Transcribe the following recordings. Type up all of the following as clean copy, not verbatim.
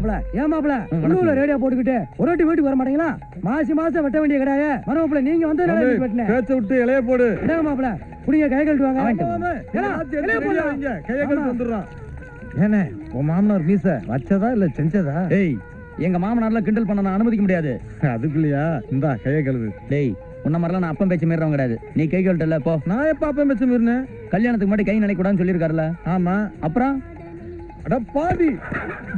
மாப்பிள ஏன் மாப்பிள உள்ளூர்ல ரேடியோ போட்டுக்கிட்டு ஒரு வாட்டி வீட்டுக்கு வர மாட்டீங்களா? மாசம் வெட்ட வேண்டிய கடாய மரமாப்பிள நீங்க வந்து பேச்ச விட்டு இலைய போடு. என்ன மாப்பிள புடிங்க கை கழுட்டு வாங்க. கையை கழுட்டு வந்துடுறான். ஏனே உன் மாமனார் மீச வச்சதா இல்ல செஞ்சதா? டேய் எங்க மாமனார்ல கிண்டல் பண்ண நான் அனுமதிக்க முடியாது. அதுக்குள்ளயா இந்தா கையை கழுவு. டேய் உன்ன மாதிரிலாம் நான் அப்பம் பேச்சு மீறவங்க கிடையாது. நீ கை கழுட்டல போ. நான் எப்ப அப்பம் பேச்சு மீறினேன்? கல்யாணத்துக்கு முன்னாடி கை நினைக்க கூடாதுன்னு சொல்லியிருக்காருல. ஆமா அப்புறம் அட பாவி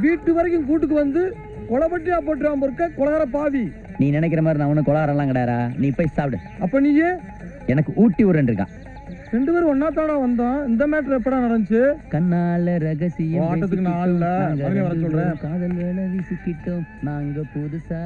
வீட்டு வரைக்கும் கூட்டுக்கு வந்து கொலபட்டியா போட்டுறாம இருக்க கொலகார பாவி. நீ நினைக்கிற மாதிரி நான் ஒண்ணு கொலகாரெல்லாம் கிடையாரா. நீ போய் சாப்பிடு. அப்ப நீயே எனக்கு ஊட்டி ஒரு ரெண்டு இருக்கான். 2 பேரும் ஒன்னா தானா வந்தோம். இந்த மேட்டர் எப்படா நடந்துச்சு? கண்ணால ரகசியம் ஆட்டத்துக்கு நான் இல்ல வர சொல்றேன். காதல் வேலை வீசிக்கிட்டோம் நாங்க புதுசா.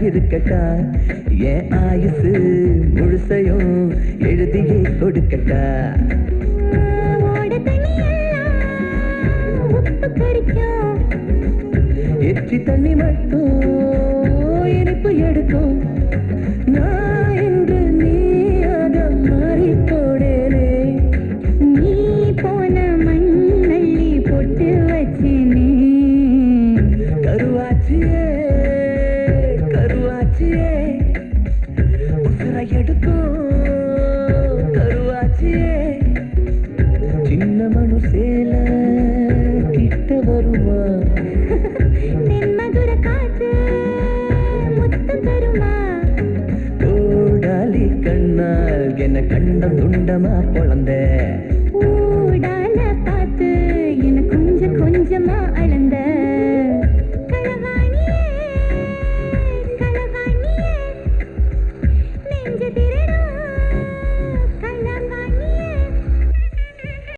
இருக்கட்டா என் ஆயுசு முழுசையும் எழுதியே கொடுக்கட்டா எச்சி தண்ணி மட்டும் இனிப்பு எடுக்கும் நான் என்று நீ அத மாறி போடலே நீ போன மண்ணள்ளி பொட்டு வச்சினே கருவாச்சியே கருவாச்சியே உசுரை எடுக்கும் கருவாச்சியே சின்ன மனுஷேல கிட்ட வருமா தென்மதுர காற்று முத்தம் தருமா ஓடாலி கண்ணால் என்ன கண்டம் துண்டமா பொழந்த